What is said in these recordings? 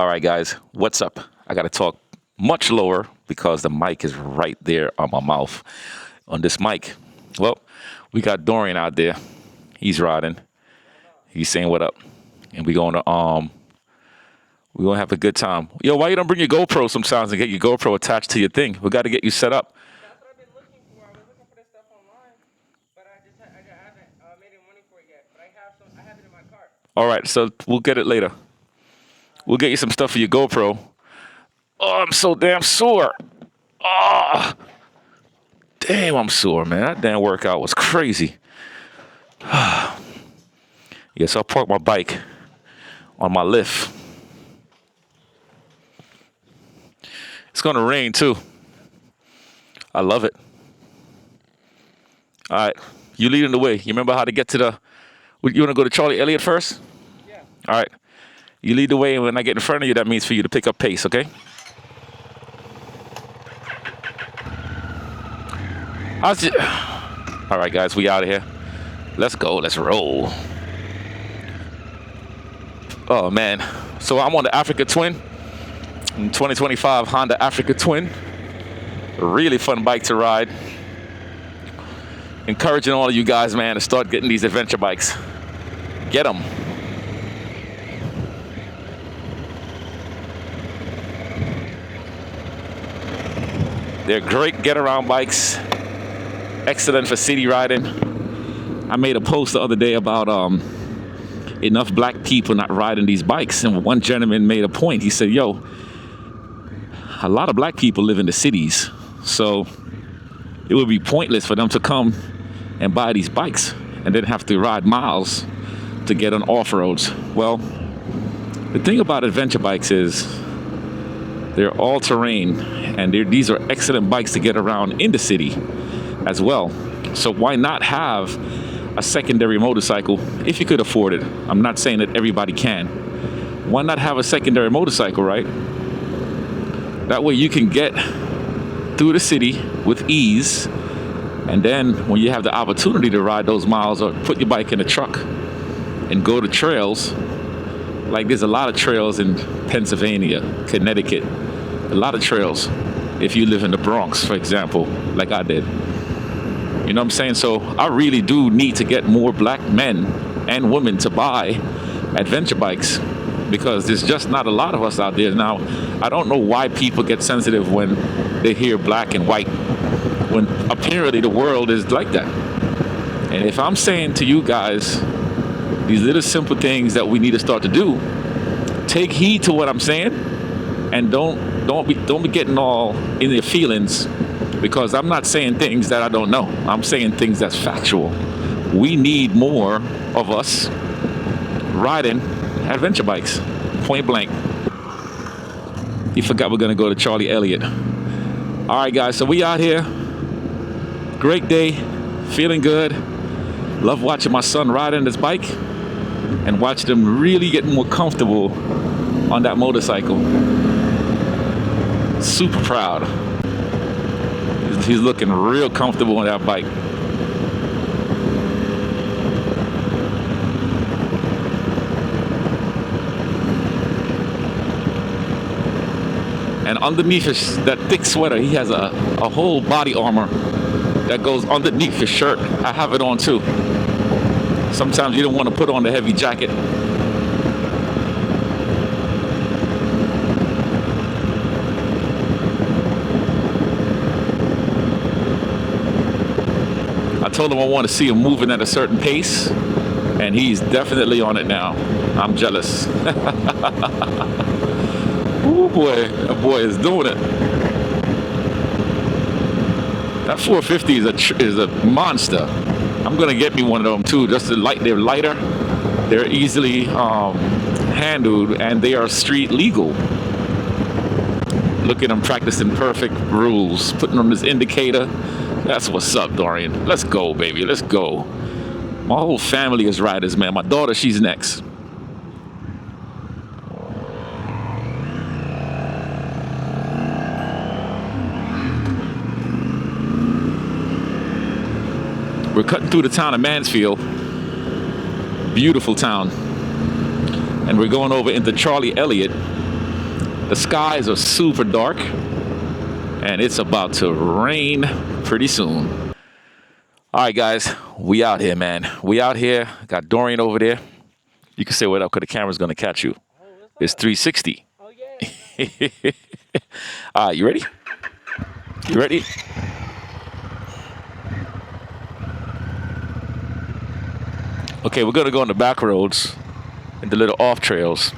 All right, guys, what's up? I got to talk much lower because the mic is right there on my mouth on this mic. Well, we got Dorian out there. He's riding. He's saying what up, and we're gonna have a good time. Yo, why you don't bring your GoPro sometimes and get your GoPro attached to your thing? We got to get you set up. That's what I've been looking for. I was looking for this stuff online, but I haven't made any money for it yet. But I have some. I have it in my cart. All right, so we'll get it later. We'll get you some stuff for your GoPro. Oh, I'm so damn sore. Oh, damn, I'm sore, man. That damn workout was crazy. Yes, I'll park my bike on my lift. It's going to rain, too. I love it. All right, you leading the way. You remember how to get to the... You want to go to Charlie Elliott first? Yeah. All right. You lead the way, and when I get in front of you, that means for you to pick up pace, okay? All right, guys, we out of here. Let's go. Let's roll. Oh, man. So I'm on the Africa Twin. 2025 Honda Africa Twin. Really fun bike to ride. Encouraging all of you guys, man, to start getting these adventure bikes. Get them. They're great get-around bikes. Excellent for city riding. I made a post the other day about enough black people not riding these bikes. And one gentleman made a point. He said, yo, a lot of black people live in the cities. So it would be pointless for them to come and buy these bikes and then have to ride miles to get on off-roads. Well, the thing about adventure bikes is they're all-terrain, and these are excellent bikes to get around in the city as well. So why not have a secondary motorcycle if you could afford it? I'm not saying that everybody can. Why not have a secondary motorcycle, right? That way you can get through the city with ease, and then when you have the opportunity to ride those miles or put your bike in a truck and go to trails, like there's a lot of trails in Pennsylvania, Connecticut, a lot of trails if you live in the Bronx, for example, like I did. You know what I'm saying? So I really do need to get more black men and women to buy adventure bikes because there's just not a lot of us out there. Now, I don't know why people get sensitive when they hear black and white, when apparently the world is like that. And if I'm saying to you guys, these little simple things that we need to start to do, take heed to what I'm saying, and don't be getting all in your feelings, because I'm not saying things that I don't know. I'm saying things that's factual. We need more of us riding adventure bikes, point blank. You forgot we're gonna go to Charlie Elliott. All right, guys, so we out here. Great day, feeling good. Love watching my son riding this bike and watch them really get more comfortable on that motorcycle. Super proud. He's looking real comfortable on that bike. And underneath that thick sweater, he has a whole body armor that goes underneath his shirt. I have it on too. Sometimes you don't want to put on the heavy jacket. I told him I want to see him moving at a certain pace, and he's definitely on it now. I'm jealous. Oh boy, that boy is doing it. That 450 is a monster. I'm gonna get me one of them too. Just they're lighter, they're easily handled, and they are street legal. Look at them practicing perfect rules, putting on this indicator. That's what's up, Dorian. Let's go, baby. Let's go. My whole family is riders, man. My daughter, she's next. We're cutting through the town of Mansfield. Beautiful town. And we're going over into Charlie Elliott. The skies are super dark, and it's about to rain pretty soon. All right, guys, we out here, man. We out here. Got Dorian over there. You can say what up because the camera's going to catch you. Oh, what's It's up? 360. Oh, yeah. All right, you ready? You ready? Okay, we're going to go on the back roads and the little off trails.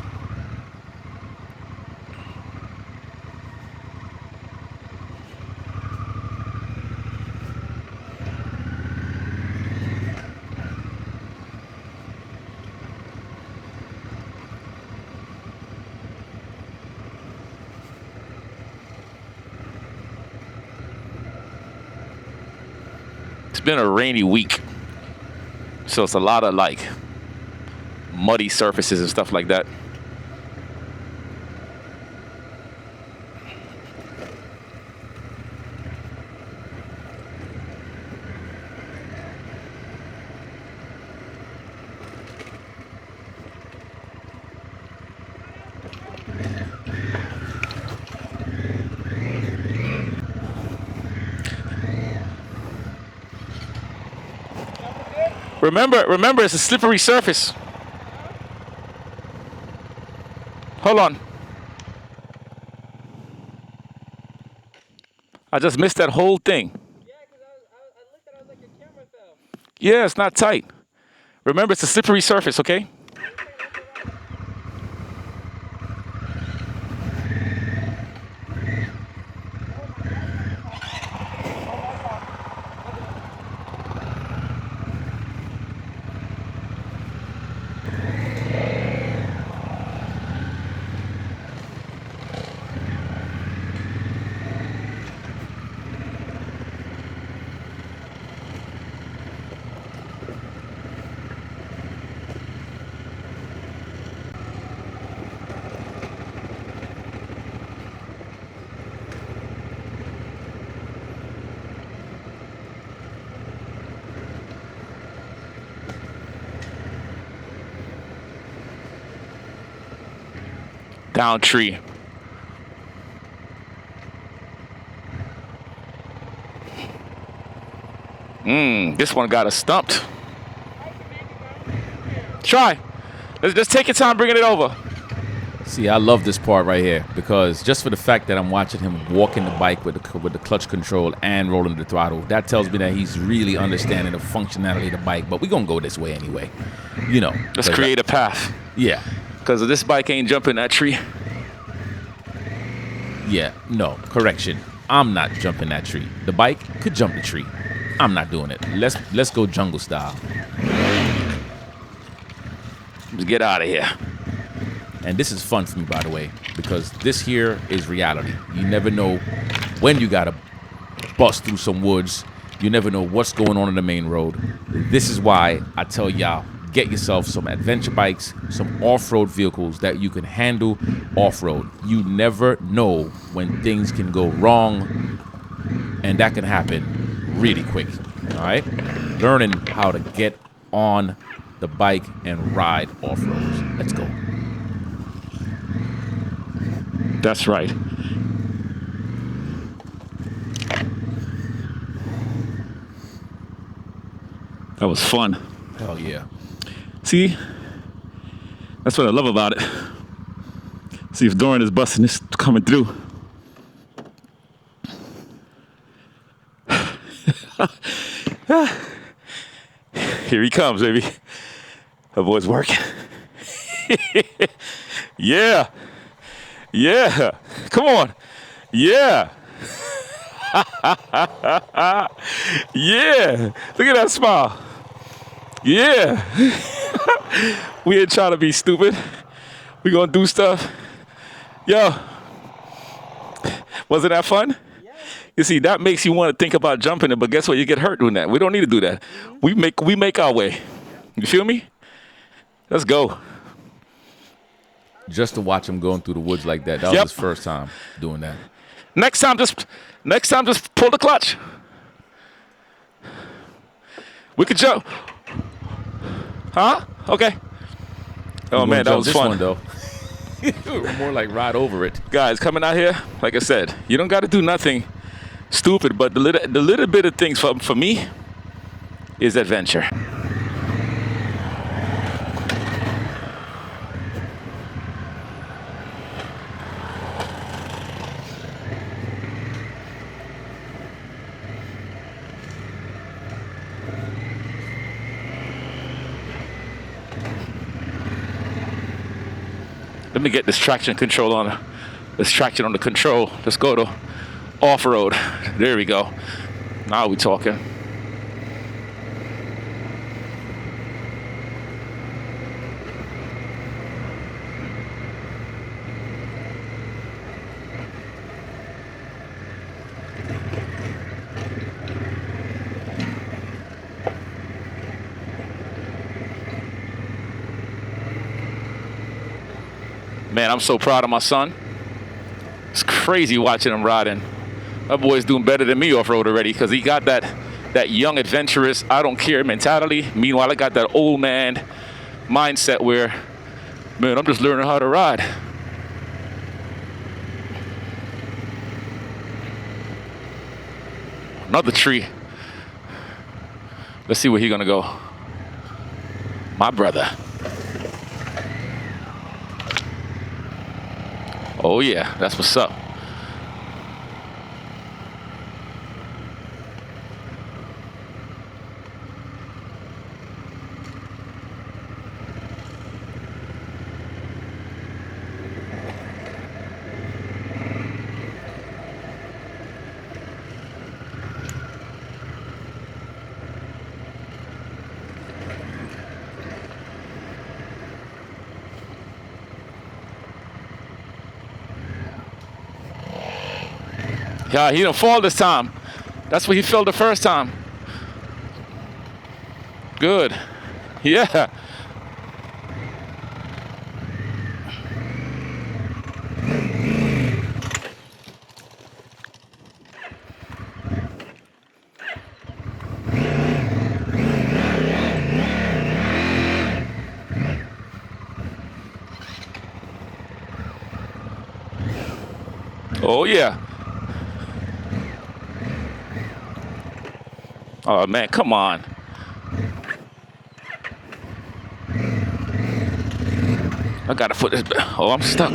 It's been a rainy week, so it's a lot of like muddy surfaces and stuff like that. Remember, it's a slippery surface. Hold on. I just missed that whole thing. Yeah, because I looked at it, I was like, your camera fell. Yeah, it's not tight. Remember, it's a slippery surface, okay? Down tree. This one got us stumped. Try. Let's take your time bringing it over. See, I love this part right here because just for the fact that I'm watching him walking the bike with the clutch control and rolling the throttle, that tells me that he's really understanding the functionality of the bike. But we're going to go this way anyway. You know. Let's create a path. Yeah. Because this bike ain't jumping that tree. Yeah. No. Correction. I'm not jumping that tree. The bike could jump the tree. I'm not doing it. Let's go jungle style. Let's get out of here. And this is fun for me, by the way, because this here is reality. You never know when you gotta bust through some woods. You never know what's going on the main road. This is why I tell y'all, get yourself some adventure bikes, some off-road vehicles that you can handle off-road. You never know when things can go wrong, and that can happen really quick, all right? Learning how to get on the bike and ride off-roads. Let's go. That's right. That was fun. Hell yeah. See? That's what I love about it. See if Dorian is busting this coming through. Here he comes, baby. That boy's working. Yeah. Yeah. Come on. Yeah. Yeah. Look at that smile. Yeah. We ain't trying to be stupid. We gonna do stuff. Yo. Wasn't that fun? You see, that makes you want to think about jumping it, but guess what? You get hurt doing that. We don't need to do that. We make our way. You feel me? Let's go. Just to watch him going through the woods like that. That was Yep. his first time doing that. Next time, just pull the clutch. We could jump. Huh? Okay. Oh man, that was This fun. one, though. More like ride over it. Guys, coming out here, like I said, you don't got to do nothing stupid, but the little bit of things for me is adventure. Let me get this traction control on. This traction on the control. Let's go to off-road. There we go. Now we talking. Man, I'm so proud of my son. It's crazy watching him riding. That boy's doing better than me off-road already because he got that young, adventurous, I don't care mentality. Meanwhile, I got that old man mindset where, man, I'm just learning how to ride. Another tree. Let's see where he's gonna go. My brother. Oh yeah, that's what's up. Yeah, he didn't fall this time. That's what he fell the first time. Good. Yeah. Oh yeah. Oh man, come on. I gotta put this back. Oh, I'm stuck.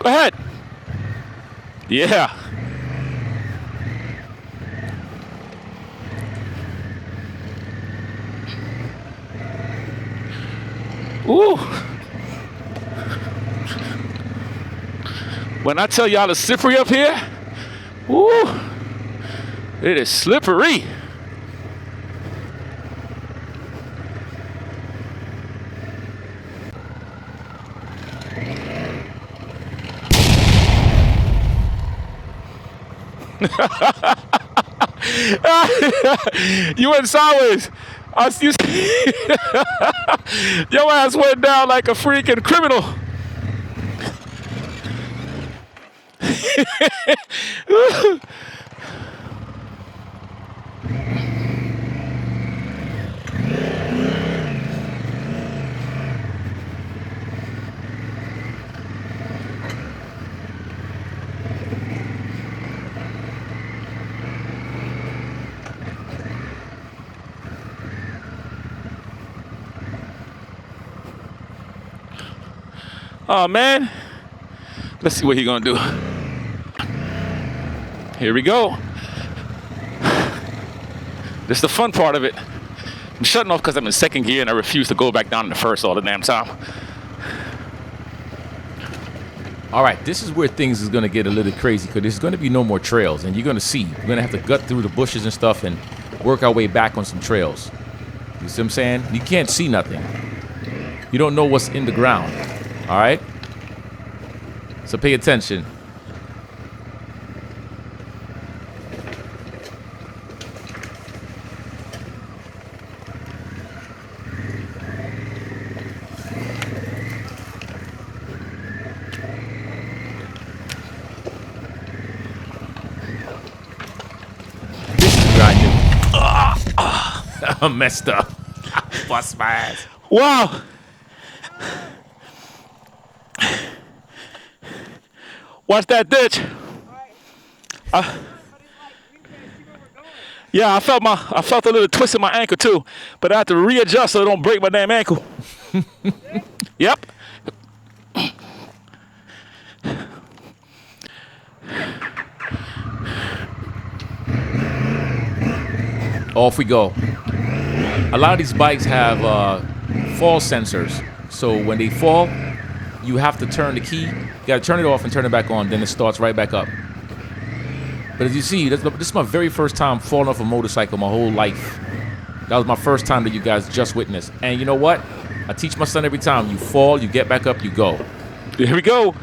Go ahead. Yeah. Ooh. When I tell y'all it's slippery up here, ooh, it is slippery. You went sideways. Your ass went down like a freaking criminal. Oh man, let's see what he's gonna do. Here we go. This is the fun part of it. I'm shutting off because I'm in second gear and I refuse to go back down in the first all the damn time. All right, this is where things is going to get a little crazy because there's going to be no more trails, and you're going to see. We're going to have to gut through the bushes and stuff and work our way back on some trails. You see what I'm saying? You can't see nothing. You don't know what's in the ground. All right? So pay attention. This is where I knew. I messed up. Bust my ass. Wow. Watch that ditch. Yeah, I felt a little twist in my ankle too, but I have to readjust so it don't break my damn ankle. Yep. Off we go. A lot of these bikes have fall sensors, so when they fall, you have to turn the key. You got to turn it off and turn it back on, then it starts right back up. But as you see, this is my very first time falling off a motorcycle my whole life. That was my first time that you guys just witnessed. And you know what? I teach my son every time. You fall, you get back up, you go. Here we go.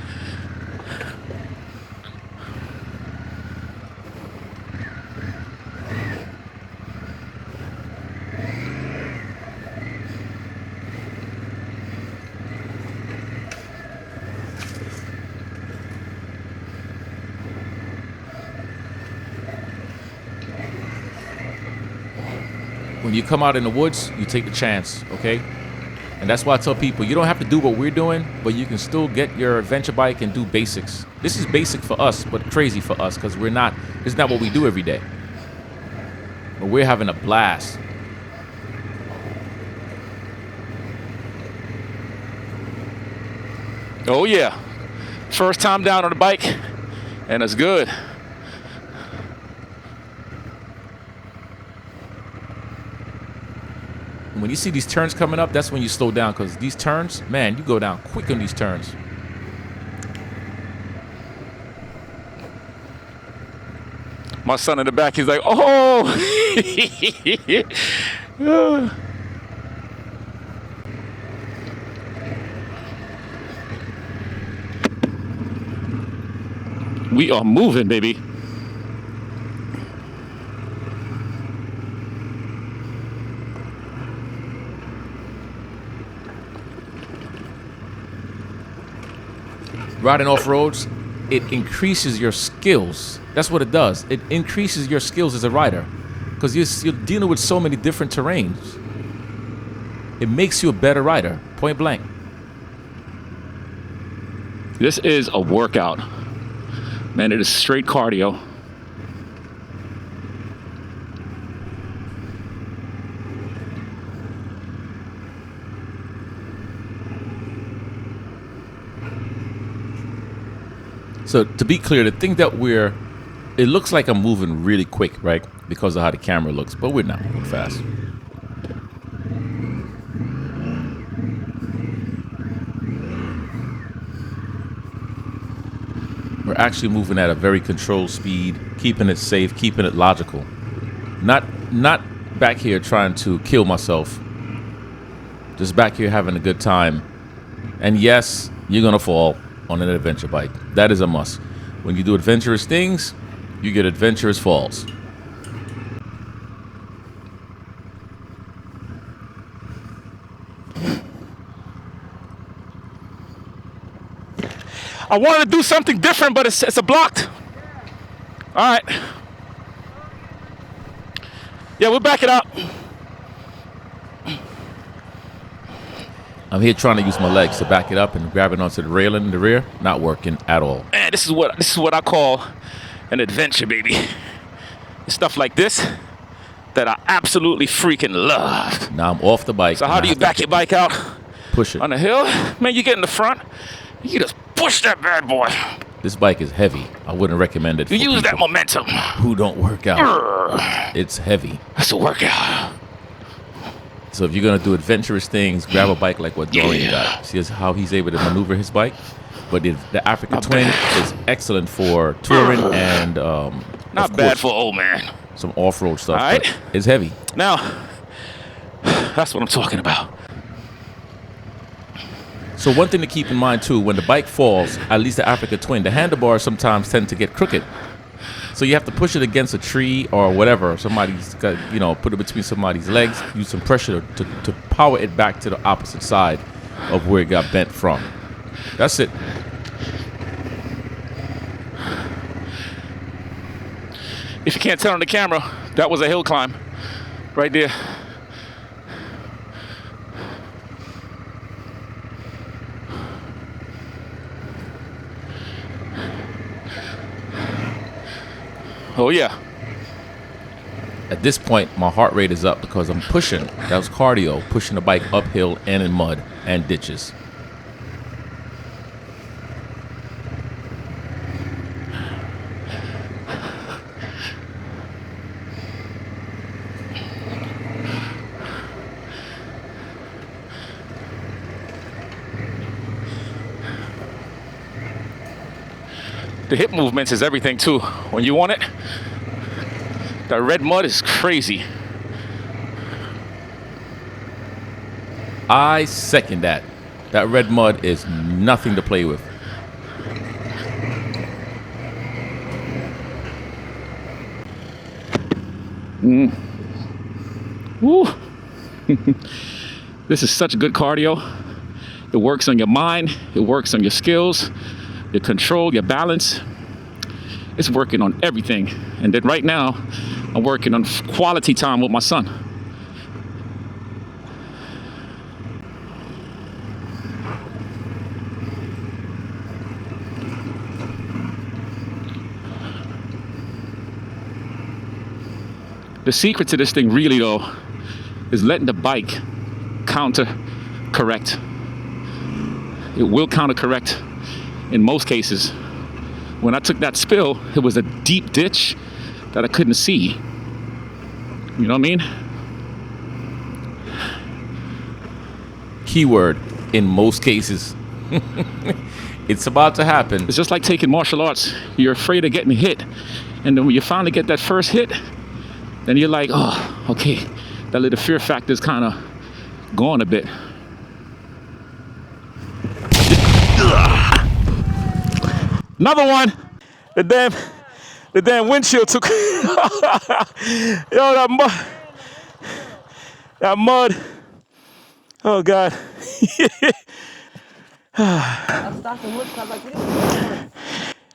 When you come out in the woods, you take the chance, okay? And that's why I tell people, you don't have to do what we're doing, but you can still get your adventure bike and do basics. This is basic for us, but crazy for us, because it's not what we do every day. But we're having a blast. Oh yeah. First time down on the bike, and it's good. When you see these turns coming up, that's when you slow down, because these turns, man, you go down quick on these turns. My son in the back, he's like, oh! We are moving, baby. Riding off roads, it increases your skills. That's what it does. It increases your skills as a rider, because you're dealing with so many different terrains. It makes you a better rider, point blank. This is a workout. Man, it is straight cardio. So to be clear, the thing that it looks like I'm moving really quick, right? Because of how the camera looks, but we're not moving fast. We're actually moving at a very controlled speed, keeping it safe, keeping it logical. Not back here trying to kill myself. Just back here having a good time. And yes, you're gonna fall on an adventure bike. That is a must. When you do adventurous things, you get adventurous falls. I wanted to do something different, but it's a blocked. All right. Yeah, we'll back it up. I'm here trying to use my legs to back it up and grab it onto the railing in the rear. Not working at all. Man, this is what I call an adventure, baby. It's stuff like this that I absolutely freaking love. Now I'm off the bike. So how do you back your bike out? Push it. On the hill? Man, you get in the front, you just push that bad boy. This bike is heavy. I wouldn't recommend it for You use that people momentum. who don't work out. It's heavy. That's a workout. So if you're gonna do adventurous things, grab a bike like what Dorian got. See how he's able to maneuver his bike. But the Africa Twin is excellent for touring and not bad for old man. Some off-road stuff. All right. But it's heavy. Now, that's what I'm talking about. So one thing to keep in mind too, when the bike falls, at least the Africa Twin, the handlebars sometimes tend to get crooked. So you have to push it against a tree or whatever. Somebody's got, put it between somebody's legs, use some pressure to power it back to the opposite side of where it got bent from. That's it. If you can't tell on the camera, that was a hill climb right there. Oh yeah. At this point, my heart rate is up because I'm pushing. That was cardio, pushing the bike uphill and in mud and ditches. The hip movements is everything too. When you want it, that red mud is crazy. I second that. That red mud is nothing to play with. Woo. This is such good cardio. It works on your mind. It works on your skills, your control, your balance. It's working on everything. And then right now, I'm working on quality time with my son. The secret to this thing really though is letting the bike counter correct. It will counter correct in most cases. When I took that spill, it was a deep ditch that I couldn't see. You know what I mean? Keyword, in most cases. It's about to happen. It's just like taking martial arts. You're afraid of getting hit. And then when you finally get that first hit, then you're like, oh, okay. That little fear factor is kind of gone a bit. Another one. The damn windshield took. Yo, that mud. That mud. Oh God. I'm stuck in wood because like this.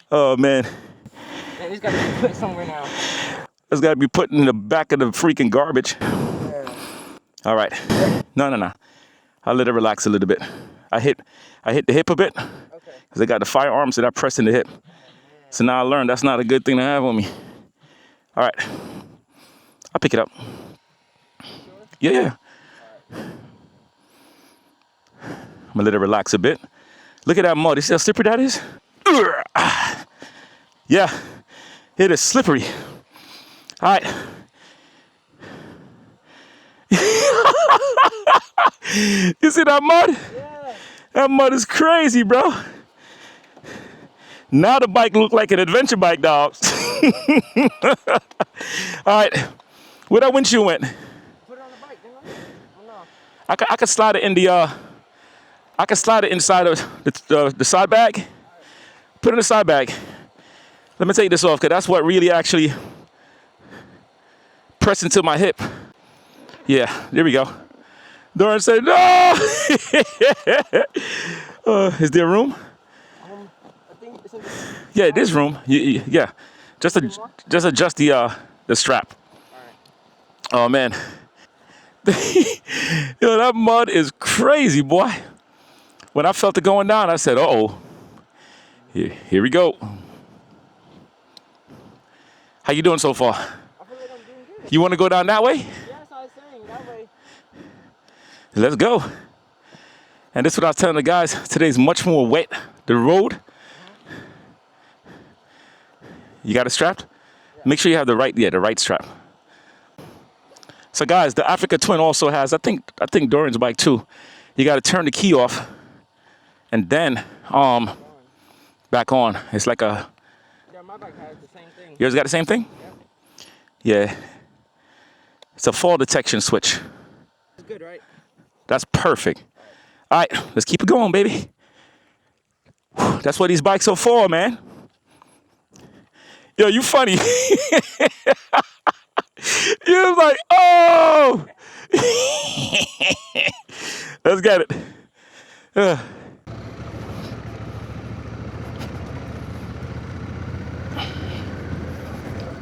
Oh man. Man, he's got to be put somewhere now. It's got to be put in the back of the freaking garbage. Yeah. All right. No. I'll let it relax a little bit. I hit the hip a bit. Okay. Because I got the firearms that I pressed in the hip. So now I learned that's not a good thing to have on me. All right. I'll pick it up. Yeah. I'm going to let it relax a bit. Look at that mud. You see how slippery that is? Yeah. It is slippery. All right. You see that mud? Yeah. That mud is crazy, bro. Now the bike look like an adventure bike, dog. All right. Where that windshield went? Put it on the bike, didn't I? Oh, no. I could slide it in the I could slide it inside of the side bag. Put it in the side bag. Let me take this off, because that's what really actually pressed into my hip. Yeah, there we go. Doran said, no! Is there room? I think it's in the... Yeah, it is room. Yeah. Just adjust the strap. All right. Oh, man. Yo, that mud is crazy, boy. When I felt it going down, I said, uh-oh. Here we go. How you doing so far? I feel like I'm doing good. You want to go down that way? Yeah, that's what I was saying. That way. Let's go. And this is what I was telling the guys. Today's much more wet. The road. You got it strapped? Make sure you have the right strap. So guys, the Africa Twin also has, I think Doran's bike too. You got to turn the key off and then back on. It's like a... Yeah, my bike has the same thing. Yours got the same thing? Yeah. It's a fall detection switch. It's good, right? That's perfect. All right, let's keep it going, baby. That's what these bikes are for, man. Yo, you funny. You was like, oh. Let's get it.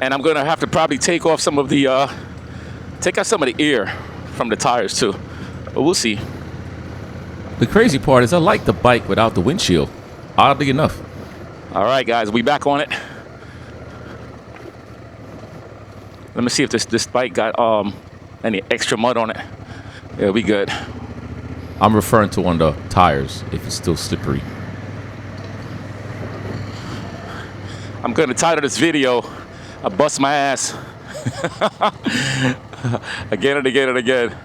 And I'm gonna have to probably take off some of the, take out some of the air from the tires too. But we'll see. The crazy part is I like the bike without the windshield, oddly enough. All right, guys, we back on it. Let me see if this bike got any extra mud on it. Yeah, we good. I'm referring to on the tires if it's still slippery. I'm gonna title this video, I bust my ass. Again and again and again.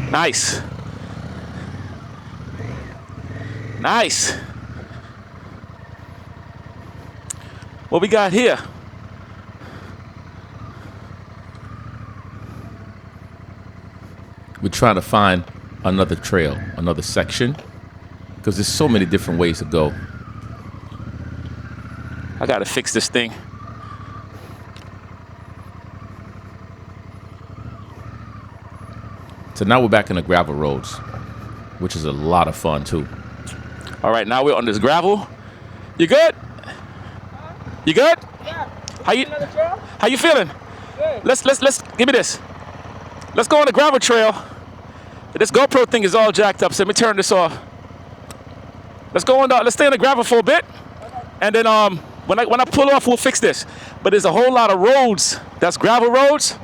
Nice. Nice. What we got here? We're trying to find another trail, another section, because there's so many different ways to go. I gotta fix this thing. So now we're back in the gravel roads, which is a lot of fun too. All right, now we're on this gravel. You good? You good? Yeah. How you Another trail? how you feeling? Good. Let's give me this. Let's go on the gravel trail. This GoPro thing is all jacked up, so let me turn this off. Let's go on. Let's stay on the gravel for a bit, and then when I pull off, we'll fix this. But there's a whole lot of roads that's gravel roads,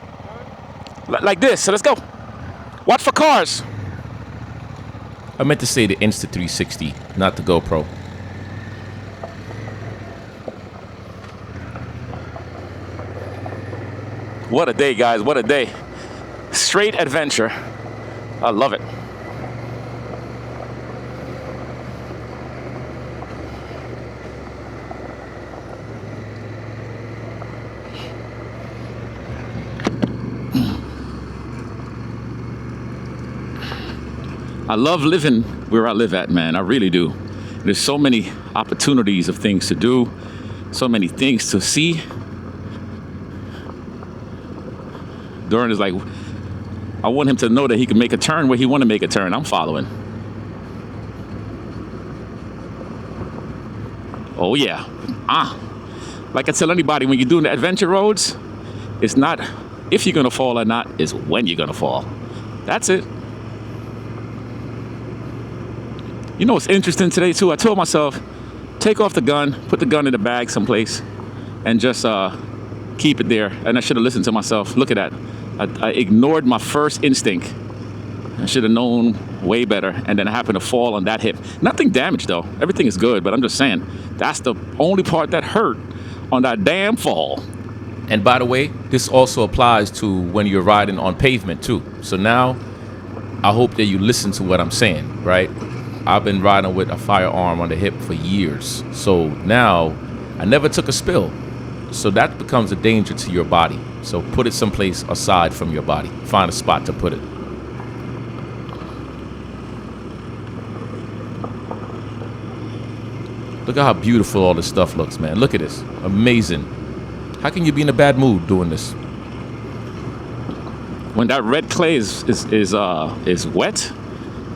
like this. So let's go. Watch for cars. I meant to say the Insta360, not the GoPro. What a day, guys. What a day. Straight adventure. I love it. I love living where I live at, man. I really do. There's so many opportunities of things to do, so many things to see. Duran is like, I want him to know that he can make a turn where he want to make a turn. I'm following. Oh yeah. Like I tell anybody, when you're doing the adventure roads, it's not if you're gonna fall or not, it's when you're gonna fall. That's it. You know what's interesting today too? I told myself, take off the gun, put the gun in the bag someplace, and just keep it there. And I should have listened to myself. Look at that. I ignored my first instinct. I should have known way better. And then I happened to fall on that hip. Nothing damaged though. Everything is good. But I'm just saying, that's the only part that hurt on that damn fall. And by the way, this also applies to when you're riding on pavement too. So now, I hope that you listen to what I'm saying, right? I've been riding with a firearm on the hip for years. So now, I never took a spill. So that becomes a danger to your body. So put it someplace aside from your body. Find a spot to put it. Look at how beautiful all this stuff looks, man. Look at this. Amazing. How can you be in a bad mood doing this? When that red clay is wet,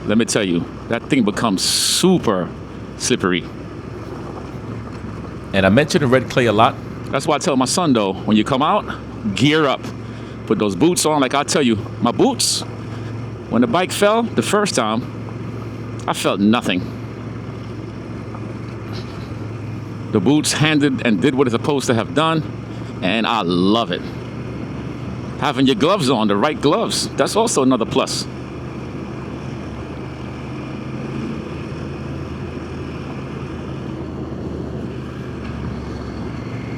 let me tell you, that thing becomes super slippery. And I mention the red clay a lot. That's why I tell my son though, when you come out, gear up. Put those boots on. Like I tell you, my boots, when the bike fell the first time, I felt nothing. The boots handled and did what it's supposed to have done, and I love it. Having your gloves on, the right gloves, that's also another plus.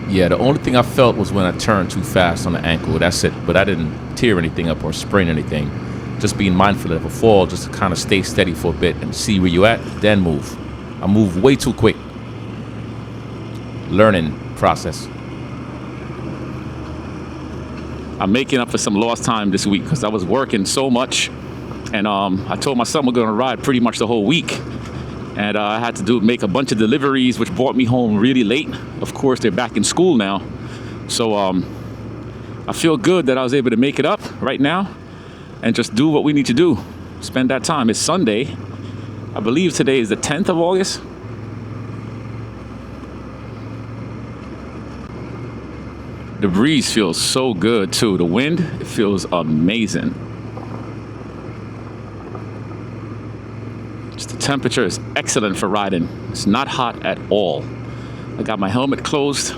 Yeah, the only thing I felt was when I turned too fast on the ankle. That's it. But I didn't tear anything up or sprain anything. just being mindful of a fall, just to kind of stay steady for a bit and see where you're at, then move. I move way too quick. Learning process. I'm making up for some lost time this week because I was working so much, and I told my son we're going to ride pretty much the whole week, and I had to make a bunch of deliveries, which brought me home really late. Of course, they're back in school now, so I feel good that I was able to make it up right now and just do what we need to do. Spend that time. It's Sunday. I believe today is the 10th of August. The breeze feels so good too. The wind, it feels amazing. Just the temperature is excellent for riding. It's not hot at all. I got my helmet closed.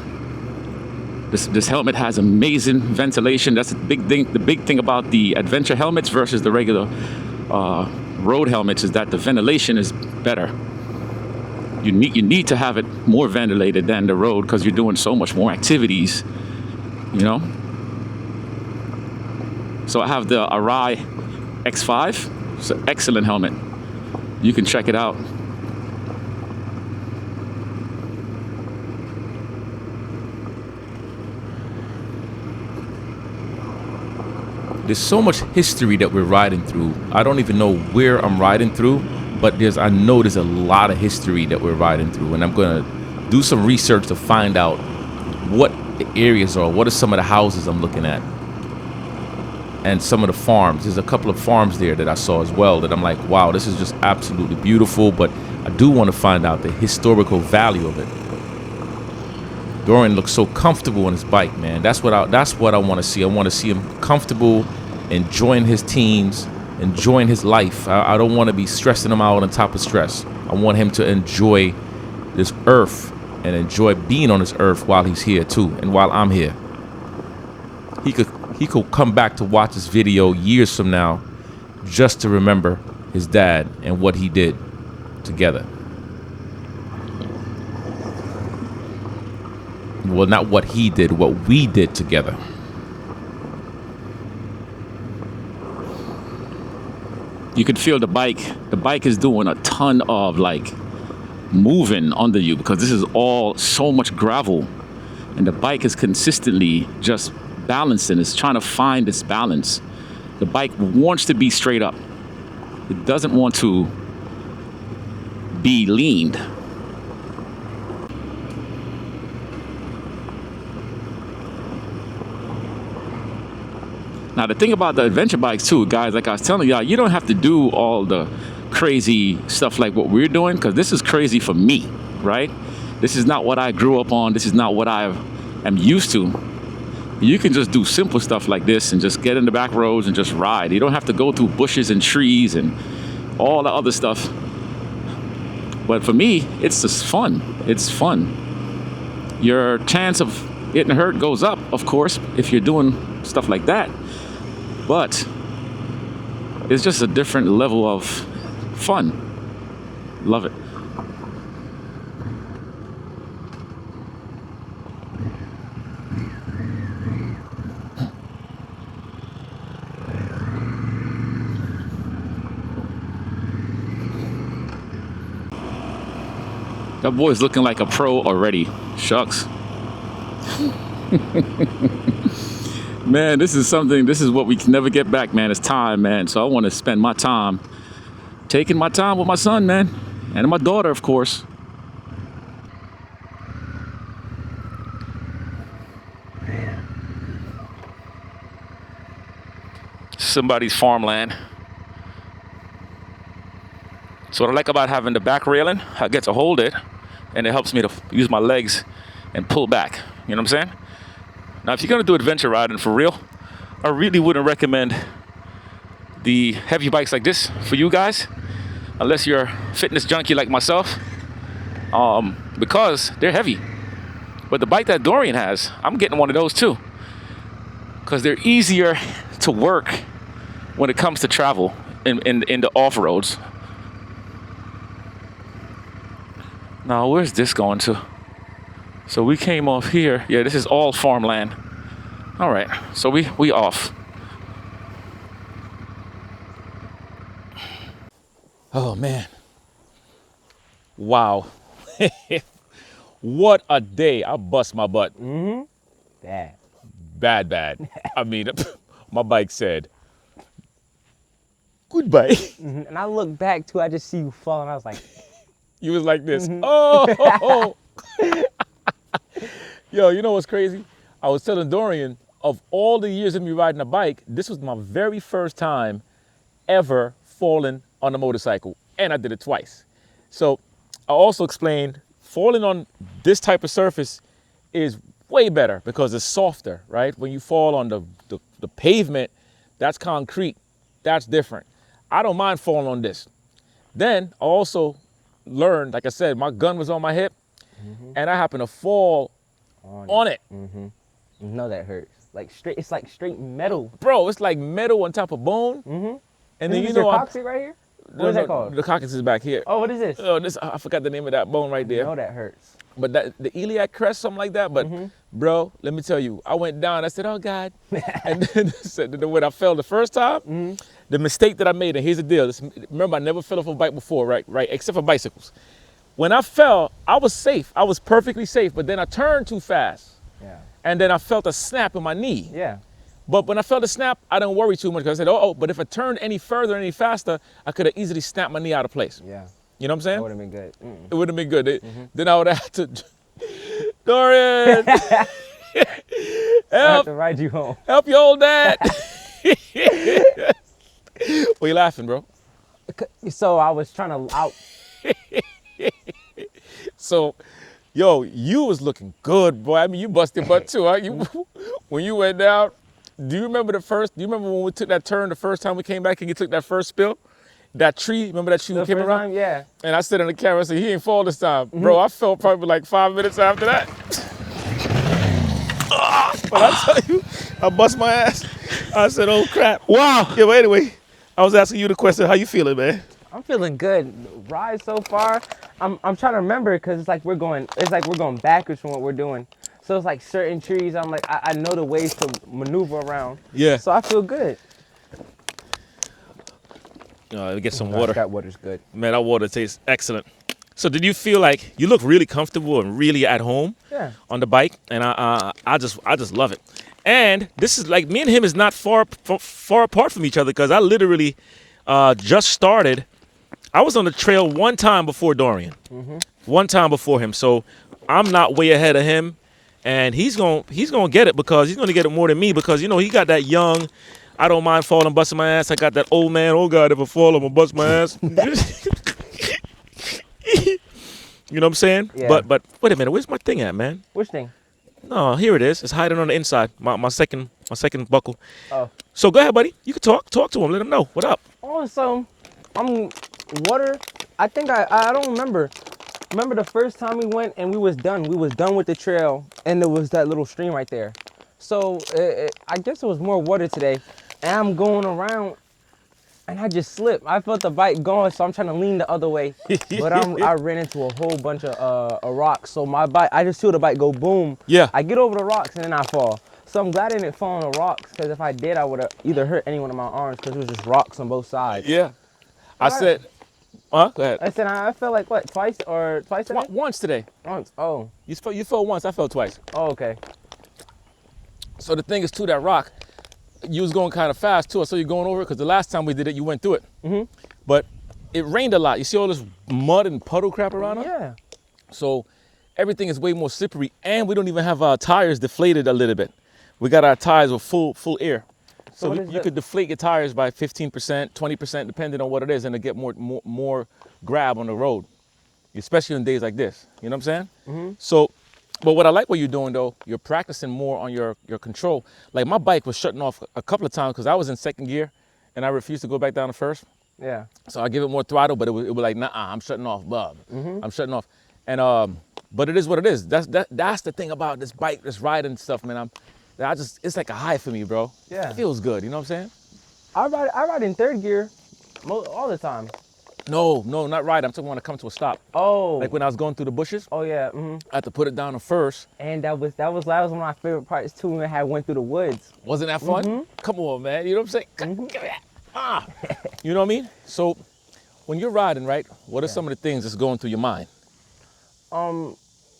This helmet has amazing ventilation. That's the big thing. The big thing about the adventure helmets versus the regular road helmets is that the ventilation is better. You need to have it more ventilated than the road because you're doing so much more activities. You know, so I have the Arai X5. It's an excellent helmet. You can check it out. There's so much history that we're riding through. I don't even know where I'm riding through, but I know there's a lot of history that we're riding through, and I'm gonna do some research to find out what the areas are, what are some of the houses I'm looking at, and some of the farms. There's a couple of farms there that I saw as well that I'm like, wow, this is just absolutely beautiful, but I do want to find out the historical value of it. Dorian looks so comfortable on his bike, man. That's what I want to see. I want to see him comfortable, enjoying his teens, enjoying his life. I don't want to be stressing him out on top of stress. I want him to enjoy this earth and enjoy being on this earth while he's here too, and while I'm here. He could come back to watch this video years from now just to remember his dad and what he did together. Well, not what he did, what we did together. You could feel the bike. The bike is doing a ton of like moving under you because this is all so much gravel, and the bike is consistently just balancing. It's trying to find its balance. The bike wants to be straight up. It doesn't want to be leaned. Now the thing about the adventure bikes too, guys, like I was telling y'all, you don't have to do all the crazy stuff like what we're doing, because this is crazy for me, right? This is not what I grew up on. This is not what I am used to. You can just do simple stuff like this and just get in the back roads and just ride. You don't have to go through bushes and trees and all the other stuff. But for me, it's just fun. It's fun. Your chance of getting hurt goes up, of course, if you're doing stuff like that. But it's just a different level of fun. Love it. That boy's looking like a pro already. Shucks. Man, this is what we can never get back, man. It's time, man. So I want to spend my time taking my time with my son, man. And my daughter, of course. Somebody's farmland. So what I like about having the back railing, I get to hold it, and it helps me to use my legs and pull back. You know what I'm saying? Now, if you're gonna do adventure riding for real, I really wouldn't recommend the heavy bikes like this for you guys, unless you're a fitness junkie like myself, because they're heavy. But the bike that Dorian has, I'm getting one of those too, because they're easier to work when it comes to travel in the off-roads. Now, where's this going to? So we came off here. Yeah, this is all farmland. All right, so we off. Oh man. Wow. What a day. I bust my butt. Bad. Bad. I mean, my bike said, goodbye. And I look back too, I just see you falling. I was like, You was like this. Oh. Yo, you know what's crazy? I was telling Dorian, of all the years of me riding a bike, this was my very first time ever falling on a motorcycle. And I did it twice. So I also explained falling on this type of surface is way better because it's softer, right? When you fall on the pavement, that's concrete. That's different. I don't mind falling on this. Then I also learned, like I said, my gun was on my hip and I happened to fall on it. you know that hurts. Like straight, it's like straight metal. Bro, it's like metal on top of bone. And then Is you your know coccyx right here? What is that called? The coccyx is back here. Oh, what is this? Oh, this I forgot the name of that bone right You there. know that hurts. But that the iliac crest, something like that. But bro, let me tell you, I went down. I said, "Oh God!" And then when I fell the first time, the mistake that I made, and here's the deal. Remember, I never fell off a bike before, right? Except for bicycles. When I fell, I was safe. I was perfectly safe. But then I turned too fast, Yeah. and then I felt a snap in my knee. Yeah. But when I felt the snap, I didn't worry too much because I said, "Oh, but if I turned any further, any faster, I could have easily snapped my knee out of place." Yeah. You know what I'm saying? That would have been good. It would have been good. Then I would have had to, Dorian, I have help, to ride you home. help your old dad. What you laughing, bro? So I was trying to out. So, yo, you was looking good, boy. I mean, you busted butt too, huh? When you went down, do you remember when we took that turn the first time we came back and you took that first spill? That tree, remember that tree we The came first around? time, yeah. And I stood on the camera and said, he ain't fall this time. Bro, I fell probably like 5 minutes after that. But I tell you, I bust my ass. I said, oh crap. Wow. Yeah, but anyway, I was asking you the question, how you feeling, man? I'm feeling good. Ride so far. I'm trying to remember because it's like we're going backwards from what we're doing. So it's like certain trees. I'm like I know the ways to maneuver around. Yeah. So I feel good. Let me get some water. That water's good. Man, that water tastes excellent. So did you feel like you look really comfortable and really at home Yeah. on the bike? And I just love it. And this is like me and him is not far apart from each other because I literally just started. I was on the trail one time before Dorian, one time before him. So I'm not way ahead of him, and he's gonna get it because he's gonna get it more than me because you know he got that young. I don't mind falling, busting my ass. I got that old man. Oh God, if I fall, I'm gonna bust my ass. You know what I'm saying? Yeah. But wait a minute, where's my thing at, man? Which thing? No, here it is. It's hiding on the inside. My second buckle. Oh. So go ahead, buddy. You can talk to him. Let him know. What up? Oh, so water. I think I don't remember. Remember the first time we went and we was done. We was done with the trail and there was that little stream right there. So I guess it was more water today. And I'm going around and I just slipped. I felt the bike going, so I'm trying to lean the other way. But I ran into a whole bunch of rocks. So my bike, I just feel the bike go boom. Yeah. I get over the rocks and then I fall. So I'm glad I didn't fall on the rocks because if I did, I would have either hurt any one of my arms because it was just rocks on both sides. Yeah. I said, go ahead. I said I fell like what, twice today? Once today. Once. Oh. You fell once. I fell twice. Oh, okay. So the thing is, too, that rock, you was going kind of fast too. So you're going over it because the last time we did it, you went through it. But it rained a lot. You see all this mud and puddle crap around us? Yeah. So everything is way more slippery, and we don't even have our tires deflated a little bit. We got our tires with full air. So you could deflate your tires by 15%, 20%, depending on what it is, and to get more grab on the road, especially on days like this. You know what I'm saying? So, but what I like what you're doing though, you're practicing more on your control. Like my bike was shutting off a couple of times because I was in second gear, and I refused to go back down to first. Yeah. So I give it more throttle, but it was like, nah, I'm shutting off, bub. I'm shutting off, and but it is what it is. That's the thing about this bike, this riding stuff, man. It's like a high for me, bro. Yeah. It feels good, you know what I'm saying? I ride in third gear all the time. No, not ride. I'm talking when I come to a stop. Oh. Like when I was going through the bushes, Oh yeah. I had to put it down on first. And that was one of my favorite parts too when I went through the woods. Wasn't that fun? Come on, man. You know what I'm saying? You know what I mean? So when you're riding, right, what are some of the things that's going through your mind?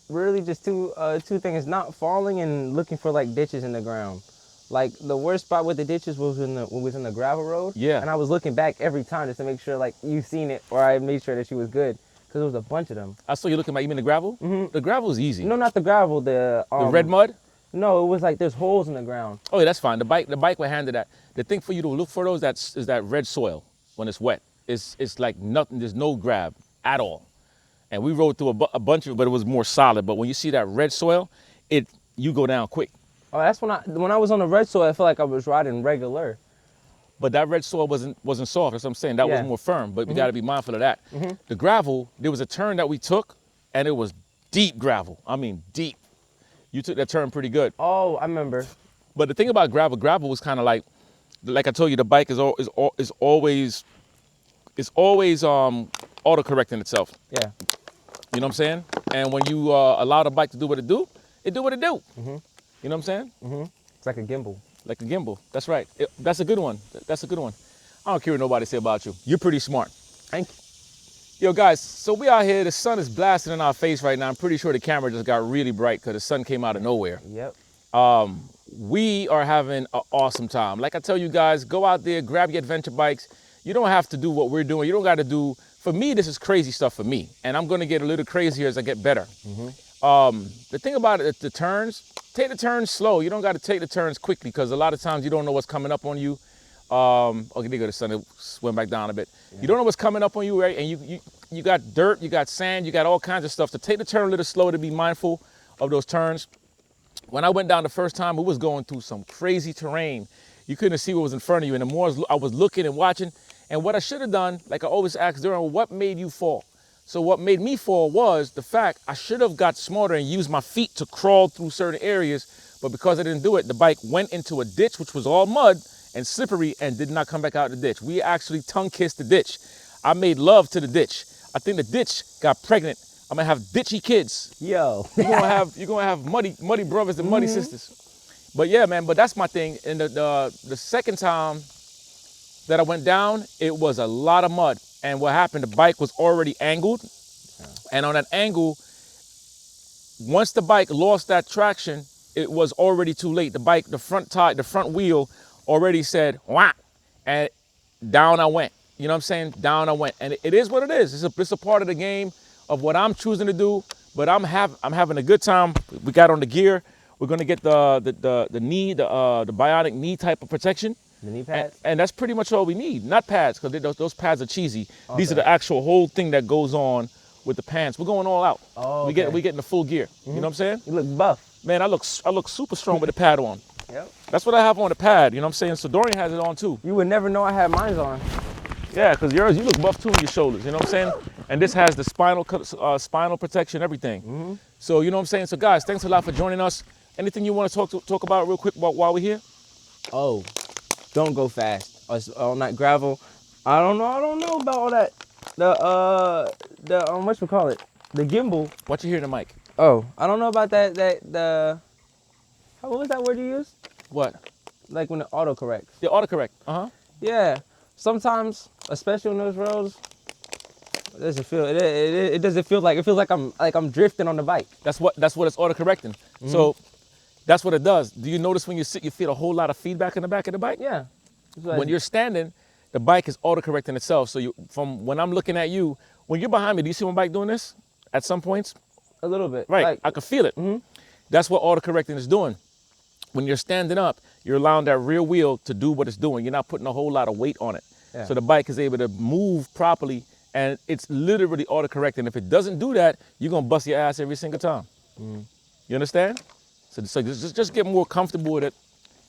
Really just two things: not falling and looking for like ditches in the ground. Like the worst spot with the ditches was when we was in the gravel road. Yeah. And I was looking back every time just to make sure like you seen it, or I made sure that she was good, because there was a bunch of them. I saw you looking at, you mean the gravel? Mm-hmm. The gravel is easy. No, not the gravel. The red mud? No, it was like there's holes in the ground. Oh, yeah, that's fine. The bike will handle that. The thing for you to look for those is that red soil when it's wet. It's like nothing. There's no grab at all. And we rode through a bunch of it, but it was more solid. But when you see that red soil, you go down quick. Oh, that's when I was on the red soil, I felt like I was riding regular. But that red soil wasn't soft. That's what I'm saying. That was more firm. But we got to be mindful of that. The gravel, there was a turn that we took, and it was deep gravel. I mean, deep. You took that turn pretty good. Oh, I remember. But the thing about gravel was kind of like I told you, the bike is always auto-correcting itself. Yeah. You know what I'm saying? And when you allow the bike to do what it do. You know what I'm saying? It's like a gimbal. Like a gimbal. That's right. That's a good one. That's a good one. I don't care what nobody say about you. You're pretty smart. Thank you. Yo, guys, so we out here. The sun is blasting in our face right now. I'm pretty sure the camera just got really bright because the sun came out of nowhere. Yep. We are having an awesome time. Like I tell you guys, go out there, grab your adventure bikes. You don't have to do what we're doing. You don't got to do. For me, this is crazy stuff for me. And I'm going to get a little crazier as I get better. The thing about it, the turns, take the turns slow. You don't got to take the turns quickly because a lot of times you don't know what's coming up on you. Okay, there go the sun. It went back down a bit. Yeah. You don't know what's coming up on you, right? And you got dirt, you got sand, you got all kinds of stuff. So take the turn a little slow to be mindful of those turns. When I went down the first time, we was going through some crazy terrain. You couldn't see what was in front of you. And the more I was looking and watching, and what I should have done, like I always ask Duran, what made you fall? So what made me fall was the fact I should have got smarter and used my feet to crawl through certain areas. But because I didn't do it, the bike went into a ditch, which was all mud and slippery, and did not come back out of the ditch. We actually tongue-kissed the ditch. I made love to the ditch. I think the ditch got pregnant. I'm gonna have ditchy kids. Yo. You're gonna have muddy brothers and muddy sisters. But yeah, man, but that's my thing. And the second time that I went down, it was a lot of mud. And what happened, the bike was already angled. And on that angle, once the bike lost that traction, it was already too late. The front wheel already said, wah, and down I went. You know what I'm saying? Down I went. And it is what it is. It's a part of the game of what I'm choosing to do, but I'm having a good time. We got on the gear. We're gonna get the knee, the bionic knee type of protection. The knee pads? And that's pretty much all we need. Not pads, because those pads are cheesy. Okay. These are the actual whole thing that goes on with the pants. We're going all out. Oh, okay. We getting the full gear. You know what I'm saying? You look buff. Man, I look super strong with the pad on. Yep. That's what I have on the pad, you know what I'm saying? So Dorian has it on too. You would never know I had mine on. Yeah, because you look buff too in your shoulders, you know what I'm saying? And this has the spinal protection, everything. So, you know what I'm saying? So guys, thanks a lot for joining us. Anything you want to talk about real quick while we're here? Oh, don't go fast. On that gravel. I don't know about all that. The whatchamacallit? The gimbal. What you hear in the mic? Oh, I don't know about that. What was that word you used? What? Like when it autocorrects. The autocorrect. Yeah. Sometimes, especially on those roads, it doesn't feel. It doesn't feel like. It feels like I'm drifting on the bike. That's what it's autocorrecting. So that's what it does. Do you notice when you sit, you feel a whole lot of feedback in the back of the bike? Yeah. When you're standing, the bike is autocorrecting itself. So from when I'm looking at you, when you're behind me, do you see my bike doing this at some points? A little bit. Right. Like, I can feel it. That's what autocorrecting is doing. When you're standing up, you're allowing that rear wheel to do what it's doing. You're not putting a whole lot of weight on it. Yeah. So the bike is able to move properly, and it's literally autocorrecting. If it doesn't do that, you're going to bust your ass every single time. You understand? So just get more comfortable with it.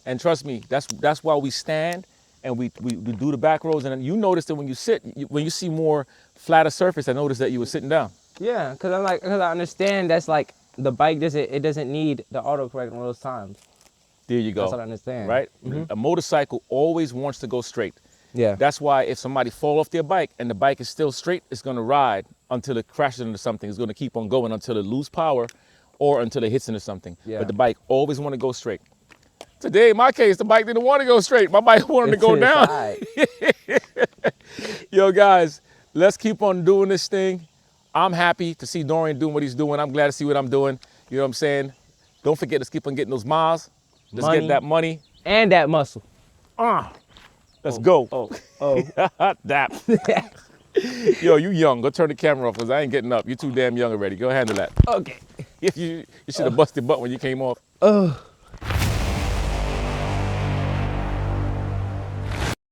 And trust me, that's why we stand and we do the back roads. And you notice that when you sit, when you see more flatter surface, I noticed that you were sitting down. Yeah, because I understand that's like the bike doesn't need the autocorrect on those times. There you go. That's what I understand. Right? A motorcycle always wants to go straight. Yeah. That's why if somebody fall off their bike and the bike is still straight, it's going to ride until it crashes into something. It's going to keep on going until it loses power or until it hits into something. Yeah. But the bike always want to go straight. Today, in my case, the bike didn't want to go straight. My bike wanted to go down. Yo, guys, let's keep on doing this thing. I'm happy to see Dorian doing what he's doing. I'm glad to see what I'm doing. You know what I'm saying? Don't forget to keep on getting those miles. Let's get that money. And that muscle. Let's go. Oh. Dap. Yo, you young. Go turn the camera off because I ain't getting up. You're too damn young already. Go handle that. Okay. You should have busted butt when you came off.